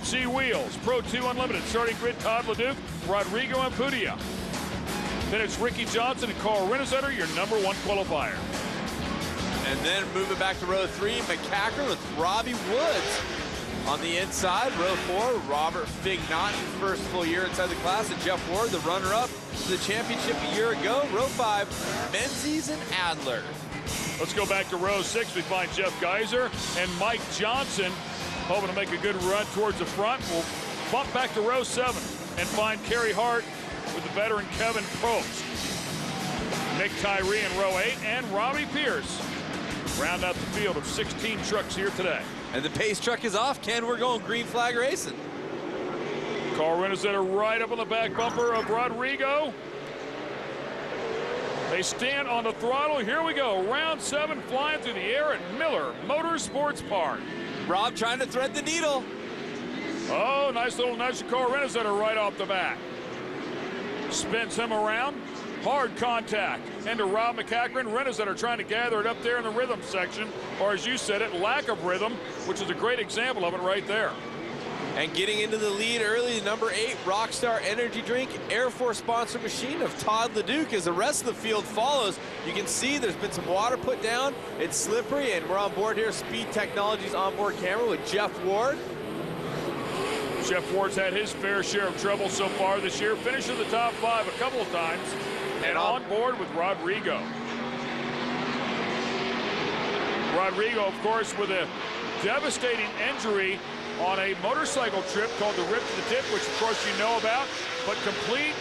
C Wheels, Pro 2 Unlimited, starting grid, Todd LeDuc, Rodrigo AMPUDIA. Then it's Ricky Johnson and Carl Renazetter, your #1 qualifier. And then moving back to row 3, McCackern with Robbie Woods. On the inside, row 4, Robert Fignot, first full year inside the class, and Jeff Ward, the runner-up to the championship a year ago. Row 5, Menzies and Adler. Let's go back to row 6. We find Jeff Geiser and Mike Johnson hoping to make a good run towards the front. We'll bump back to row 7 and find Kerry Hart with the veteran Kevin Probst. Nick Tyree in row 8 and Robbie Pierce round out the field of 16 trucks here today. And the pace truck is off. Ken, we're going green flag racing. Carl Renazetter right up on the back bumper of Rodrigo. They stand on the throttle. Here we go. Round 7 flying through the air at Miller Motorsports Park. Rob trying to thread the needle. Oh, nice little nudge to Carl Renazetter right off the bat. Spins him around. Hard contact. And to Rob McCackern. Renazetter trying to gather it up there in the rhythm section. Or as you said it, lack of rhythm, which is a great example of it right there. And getting into the lead early, number 8, Rockstar Energy Drink, Air Force sponsor machine of Todd LeDuc. As the rest of the field follows, you can see there's been some water put down. It's slippery, and we're on board here. Speed Technologies onboard camera with Jeff Ward. Jeff Ward's had his fair share of trouble so far this year, finishing the top 5 a couple of times, and on board with Rodrigo. Rodrigo, of course, with a devastating injury on a motorcycle trip called the Rip to the Tip, which of course you know about, but complete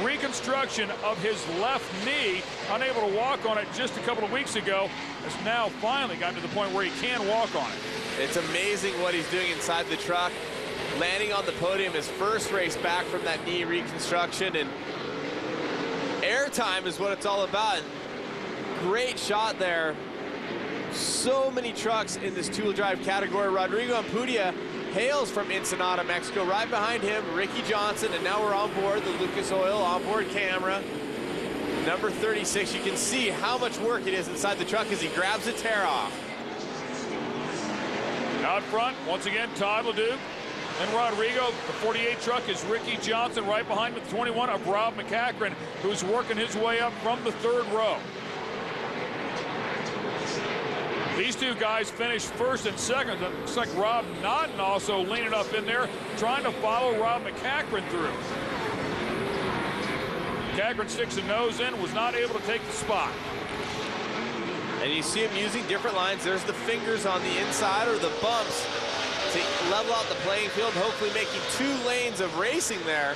reconstruction of his left knee, unable to walk on it just a couple of weeks ago, has now finally gotten to the point where he can walk on it. It's amazing what he's doing inside the truck, landing on the podium, his first race back from that knee reconstruction, and airtime is what it's all about. Great shot there. So many trucks in this two-wheel drive category. Rodrigo AMPUDIA hails from Ensenada, Mexico. Right behind him, Ricky Johnson, and now we're on board the Lucas Oil onboard camera. Number 36, you can see how much work it is inside the truck as he grabs the tear off. Out front, once again, Todd LeDuc and Rodrigo. The 48 truck is Ricky Johnson, right behind the 21 of Rob McCackern, who's working his way up from the 3rd row. These two guys finished 1st and 2nd. It looks like Rob Naughton also leaning up in there, trying to follow Rob McCackern through. McCackern sticks a nose in, was not able to take the spot. And you see him using different lines. There's the fingers on the inside, or the bumps, to level out the playing field, hopefully making 2 lanes of racing there.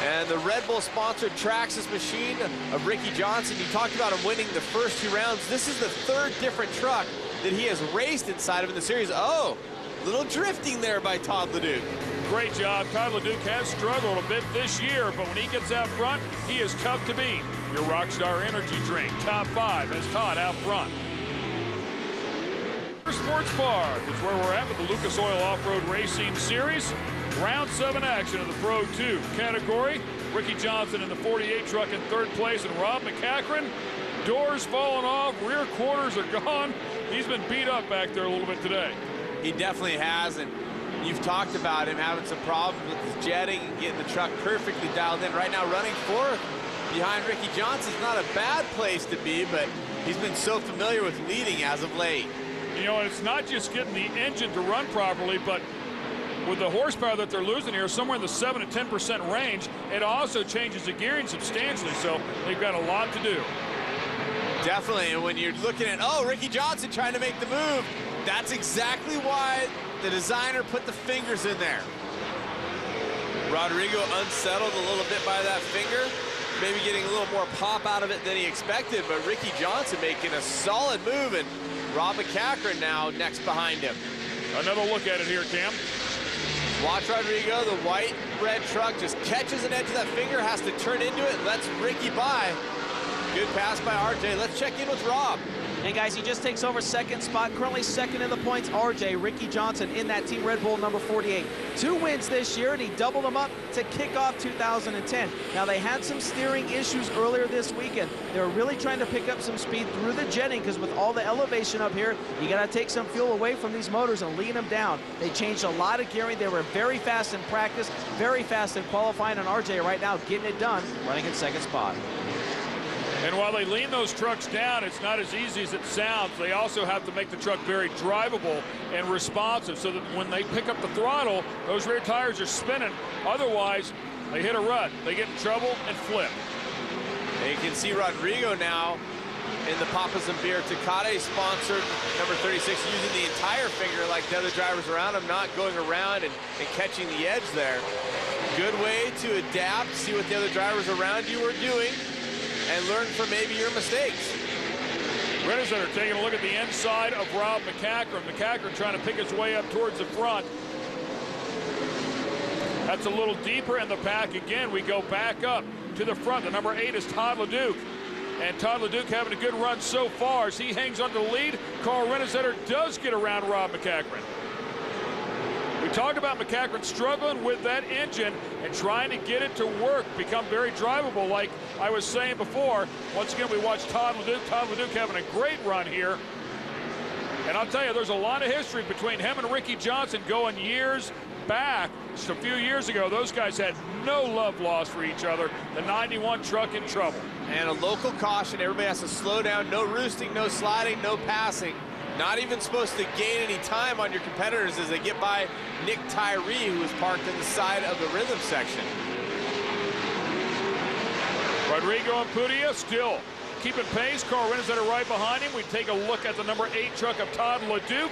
And the Red Bull sponsored Traxxas machine of Ricky Johnson. You talked about him winning the first 2 rounds. This is the 3rd different truck that he has raced inside of in the series. Oh, little drifting there by Todd LeDuc. Great job. Todd LeDuc has struggled a bit this year, but when he gets out front, he is tough to beat. Your Rockstar Energy Drink, top 5 has Todd out front. Sports Park is where we're at with the Lucas Oil Off-Road Racing Series. Round 7 action in the Pro 2 category. Ricky Johnson in the 48 truck in 3rd place, and Rob McCackern, doors falling off, rear quarters are gone. He's been beat up back there a little bit today. He definitely has, and you've talked about him having some problems with his jetting and getting the truck perfectly dialed in. Right now running 4th behind Ricky Johnson is not a bad place to be, but he's been so familiar with leading as of late. You know, it's not just getting the engine to run properly, but with the horsepower that they're losing here, somewhere in the 7 to 10% range, it also changes the gearing substantially, so they've got a lot to do. Definitely, and when you're looking at, oh, Ricky Johnson trying to make the move, that's exactly why the designer put the fingers in there. Rodrigo unsettled a little bit by that finger, maybe getting a little more pop out of it than he expected, but Ricky Johnson making a solid move, and Rob McCackern now next behind him. Another look at it here, Cam. Watch Rodrigo, the white-red truck just catches an edge of that finger, has to turn into it, lets Ricky by. Good pass by RJ. Let's check in with Rob. And guys, he just takes over second spot. Currently second in the points, RJ, Ricky Johnson in that Team Red Bull number 48. 2 wins this year, and he doubled them up to kick off 2010. Now, they had some steering issues earlier this weekend. They were really trying to pick up some speed through the jetting, because with all the elevation up here, you got to take some fuel away from these motors and lean them down. They changed a lot of gearing. They were very fast in practice, very fast in qualifying, and RJ right now getting it done, running in second spot. And while they lean those trucks down, it's not as easy as it sounds. They also have to make the truck very drivable and responsive, so that when they pick up the throttle, those rear tires are spinning. Otherwise, they hit a rut, they get in trouble and flip. And you can see Rodrigo now in the Papas and Beer Tecate sponsored number 36, using the entire finger like the other drivers around him, not going around and catching the edge there. Good way to adapt, see what the other drivers around you are doing, and learn from maybe your mistakes. Renazetter taking a look at the inside of Rob McCachran. McCachran trying to pick his way up towards the front. That's a little deeper in the pack. Again, we go back up to the front. The number 8 is Todd LeDuc. And Todd LeDuc having a good run so far as he hangs on to the lead. Carl Renazetter does get around Rob McCachran. We talked about McCachran struggling with that engine and trying to get it to work, become very drivable, like I was saying before. Once again, we watched Todd LeDuc. Todd LeDuc having a great run here. And I'll tell you, there's a lot of history between him and Ricky Johnson going years back. Just a few years ago, those guys had no love lost for each other. The 91 truck in trouble. And a local caution. Everybody has to slow down. No roosting, no sliding, no passing. Not even supposed to gain any time on your competitors as they get by Nick Tyree, who is parked in the side of the rhythm section. Rodrigo AMPUDIA still keeping pace. Carl Renazetter right behind him. We take a look at the number 8 truck of Todd LeDuc.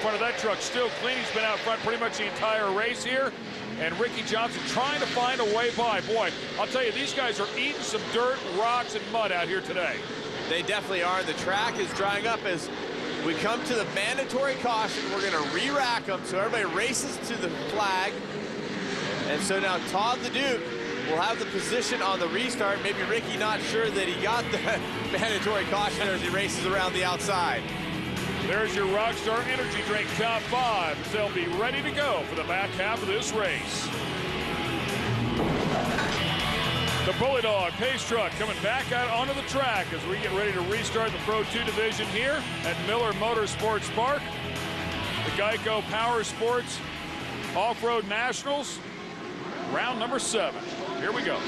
Front of that truck still clean. He's been out front pretty much the entire race here. And Ricky Johnson trying to find a way by. Boy, I'll tell you, these guys are eating some dirt, rocks, and mud out here today. They definitely are. The track is drying up as we come to the mandatory caution. We're going to re-rack them, so everybody races to the flag. And so now Todd LeDuc will have the position on the restart. Maybe Ricky not sure that he got the mandatory caution as he races around the outside. There's your Rockstar Energy Drink top 5 as they'll be ready to go for the back half of this race. The Bully Dog Pace Truck coming back out onto the track as we get ready to restart the Pro 2 division here at Miller Motorsports Park. The Geico Power Sports Off-Road Nationals, round number 7. Here we go.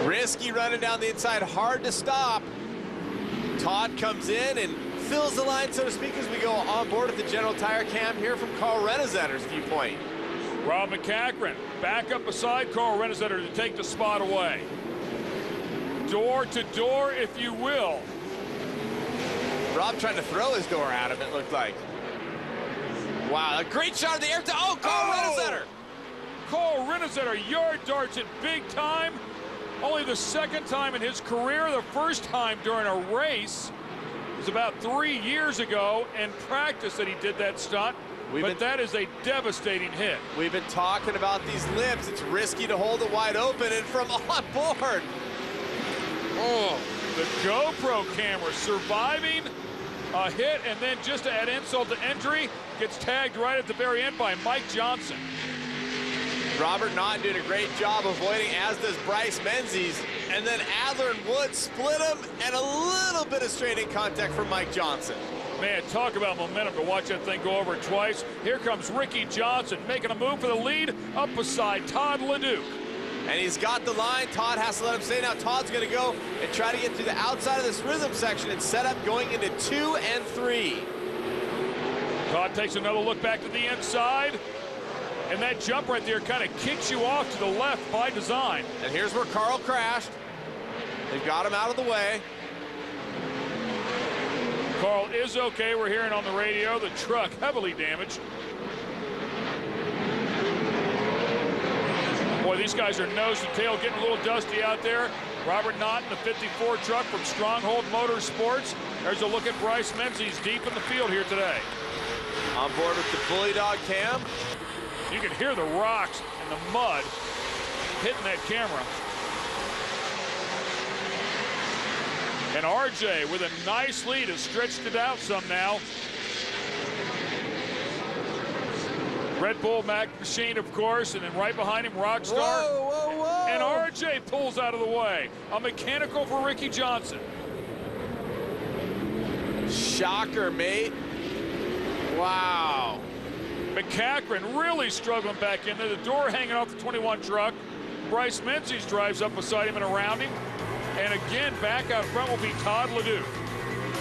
Risky running down the inside, hard to stop. Todd comes in and fills the line, so to speak, as we go on board at the General Tire Cam here from Carl Renazetter's viewpoint. Rob McCachran back up beside Carl Renazetter to take the spot away. Door to door, if you will. Rob trying to throw his door at him, it looked like. Wow, a great shot of the air to, Carl Renazetter. Carl Renazetter yard darts it big time. Only the second time in his career. The first time during a race was about 3 years ago in practice that he did that stunt. But that is a devastating hit. We've been talking about these lips. It's risky to hold it wide open, and from on board. Oh, the GoPro camera surviving a hit, and then just to add insult to injury, gets tagged right at the very end by Mike Johnson. Robert Naughton doing a great job avoiding, as does Bryce Menzies. And then Adler and Wood split him, and a little bit of straight-in contact from Mike Johnson. Man, talk about momentum to watch that thing go over twice. Here comes Ricky Johnson making a move for the lead up beside Todd LeDuc. And he's got the line. Todd has to let him stay. Now Todd's going to go and try to get through the outside of this rhythm section and set up going into 2 and 3. Todd takes another look back to the inside. And that jump right there kind of kicks you off to the left by design. And here's where Carl crashed. They've got him out of the way. Carl is okay. We're hearing on the radio the truck heavily damaged. Boy, these guys are nose to tail, getting a little dusty out there. Robert Naughton, the 54 truck from Stronghold Motorsports. There's a look at Bryce Menzies deep in the field here today. On board with the Bully Dog Cam. You can hear the rocks and the mud hitting that camera. And RJ with a nice lead has stretched it out some now. Red Bull machine, of course, and then right behind him, Rockstar. Whoa, whoa, whoa. And RJ pulls out of the way. A mechanical for Ricky Johnson. Shocker, mate. Wow. McCachran really struggling back in there. The door hanging off the 21 truck. Bryce Menzies drives up beside him and around him. And again, back out front will be Todd Leduc.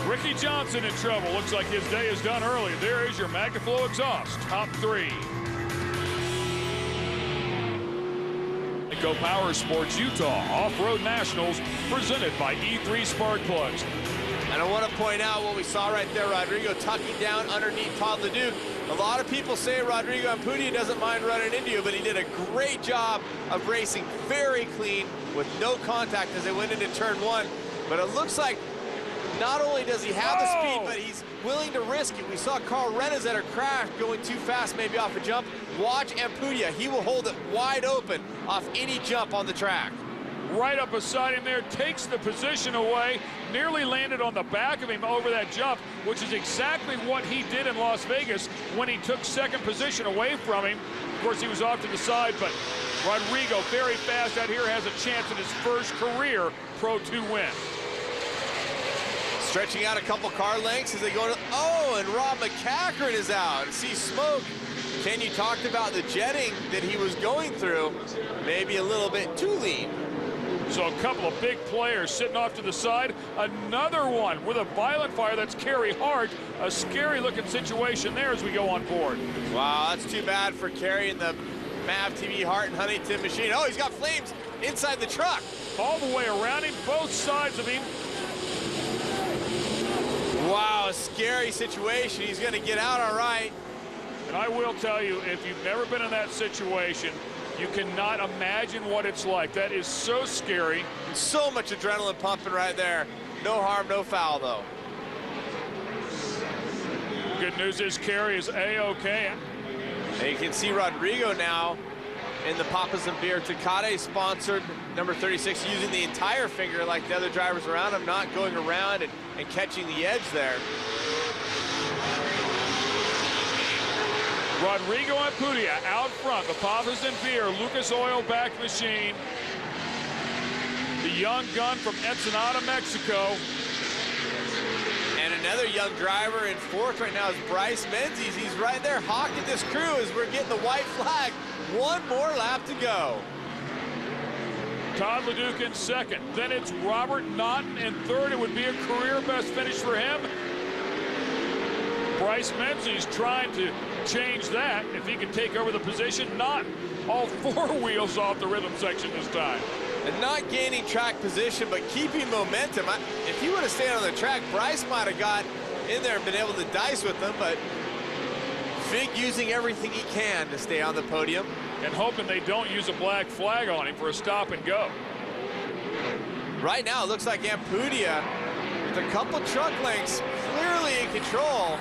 Ricky Johnson in trouble. Looks like his day is done early. There is your MagnaFlow exhaust. Top 3. Go Power Sports Utah Off-Road Nationals presented by E3 Spark Plugs. And I want to point out what we saw right there, Rodrigo tucking down underneath Todd Leduc. A lot of people say Rodrigo AMPUDIA doesn't mind running into you, but he did a great job of racing very clean with no contact as they went into turn 1. But it looks like not only does he have the speed, but he's willing to risk it. We saw Carl Renazetter crash going too fast, maybe off a jump. Watch AMPUDIA. He will hold it wide open off any jump on the track. Right up beside him there, takes the position away, nearly landed on the back of him over that jump, which is exactly what he did in Las Vegas when he took second position away from him. Of course, he was off to the side, but Rodrigo, very fast out here, has a chance at his first career Pro 2 win. Stretching out a couple car lengths as they go to, oh, and Rob McCachran is out. See smoke. Ken, you talked about the jetting that he was going through, maybe a little bit too lean. So a couple of big players sitting off to the side. Another one with a violent fire, that's Kerry Hart. A scary looking situation there as we go on board. Wow, that's too bad for Kerry and the MAV TV Hart and Huntington machine. Oh, he's got flames inside the truck. All the way around him, both sides of him. Wow, a scary situation. He's gonna get out all right. And I will tell you, if you've never been in that situation, you cannot imagine what it's like. That is so scary. So much adrenaline pumping right there. No harm, no foul, though. Good news is Kerry is A-OK. And you can see Rodrigo now in the Papas and Beer Tecate sponsored number 36, using the entire finger like the other drivers around him, not going around and catching the edge there. Rodrigo AMPUDIA out front, the Papas and Beer Lucas Oil back machine. The young gun from Ensenada, Mexico. And another young driver in fourth right now is Bryce Menzies. He's right there hawking this crew as we're getting the white flag. One more lap to go. Todd Leduc in second. Then it's Robert Naughton in third. It would be a career best finish for him. Bryce Menzies trying to change that if he can take over the position. Not all 4 wheels off the rhythm section this time. And not gaining track position, but keeping momentum. If he would have stayed on the track, Bryce might have got in there and been able to dice with them, but Fig using everything he can to stay on the podium. And hoping they don't use a black flag on him for a stop and go. Right now, it looks like AMPUDIA, with a couple truck lengths, clearly in control.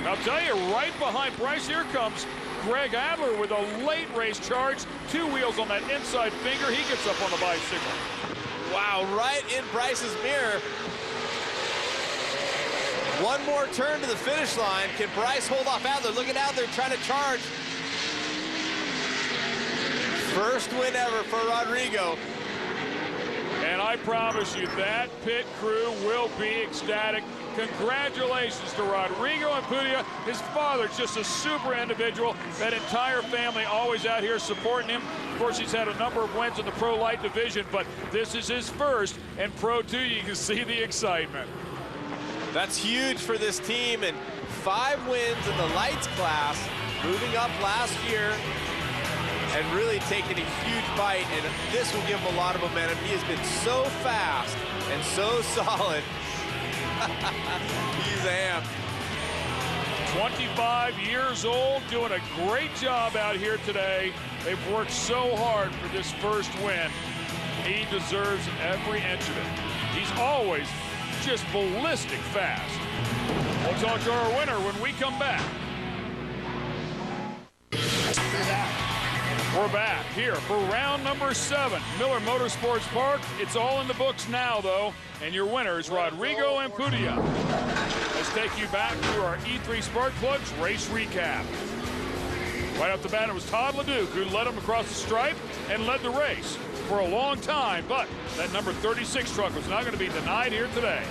I'll tell you, right behind Bryce, here comes Greg Adler with a late race charge. 2 wheels on that inside finger. He gets up on the bicycle. Wow, right in Bryce's mirror. One more turn to the finish line. Can Bryce hold off Adler? Look at Adler trying to charge. First win ever for Rodrigo. And I promise you that pit crew will be ecstatic. Congratulations to Rodrigo AMPUDIA. His father's just a super individual. That entire family always out here supporting him. Of course, he's had a number of wins in the Pro Light division, but this is his first. And Pro 2, you can see the excitement. That's huge for this team, and 5 wins in the lights class, moving up last year and really taking a huge bite, and this will give him a lot of momentum. He has been so fast and so solid. He's amped. 25 years old, doing a great job out here today. They've worked so hard for this first win. He deserves every inch of it. He's always just ballistic fast. We'll talk to our winner when we come back. We're back here for round number 7, Miller Motorsports Park. It's all in the books now, though, and your winner is Rodrigo AMPUDIA. Let's take you back to our E3 Spark Plugs race recap. Right off the bat, it was Todd LeDuc who led him across the stripe and led the race for a long time, but that number 36 truck was not going to be denied here today.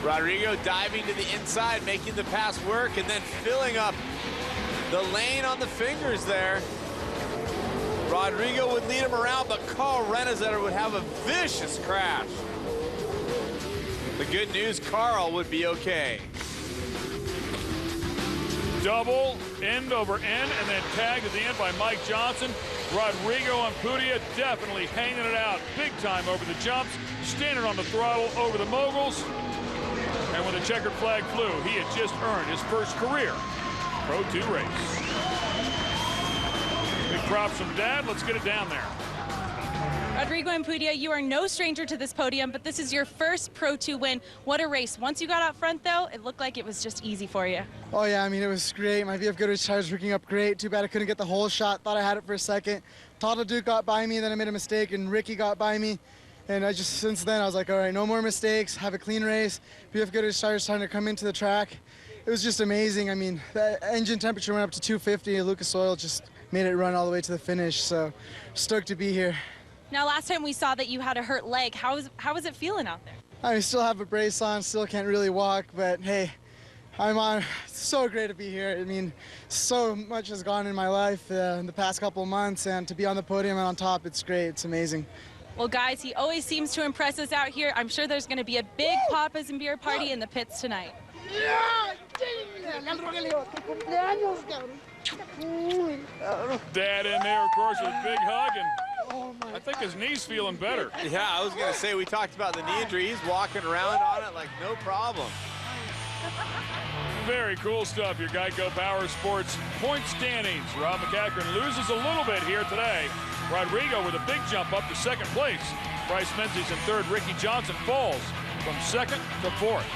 Rodrigo diving to the inside, making the pass work, and then filling up the lane on the fingers there. Rodrigo would lead him around, but Carl Renazetter would have a vicious crash. The good news, Carl would be okay. Double end over end and then tagged at the end by Mike Johnson. Rodrigo AMPUDIA definitely hanging it out big time over the jumps, standing on the throttle over the moguls. And when the checkered flag flew, he had just earned his first career Pro 2 race. Big props from Dad. Let's get it down there. Rodrigo AMPUDIA, you are no stranger to this podium, but this is your first Pro 2 win. What a race. Once you got out front, though, it looked like it was just easy for you. Oh, yeah, I mean, it was great. My VF Goodrich tire was working up great. Too bad I couldn't get the whole shot. Thought I had it for a second. Todd LeDuc got by me, then I made a mistake, and Ricky got by me. And since then, I was like, all right, no more mistakes, have a clean race. VF Goodrich tires starting to come into the track. It was just amazing. I mean, the engine temperature went up to 250. Lucas Oil just made it run all the way to the finish. So stoked to be here. Now, last time we saw that you had a hurt leg. How was it feeling out there? I still have a brace on, still can't really walk, but hey, I'm on. It's so great to be here. I mean, so much has gone in my life in the past couple of months, and to be on the podium and on top, it's great. It's amazing. Well, guys, he always seems to impress us out here. I'm sure there's going to be a big Papas and beer party in the pits tonight. Dad in there, of course, with a big hug, and I think his knee's feeling better. Yeah, I was going to say, we talked about the knee injury. He's walking around on it like no problem. Very cool stuff, your Geico Power Sports point standings. Rob McCachran loses a little bit here today. Rodrigo with a big jump up to second place. Bryce Menzies in third. Ricky Johnson falls from second to fourth.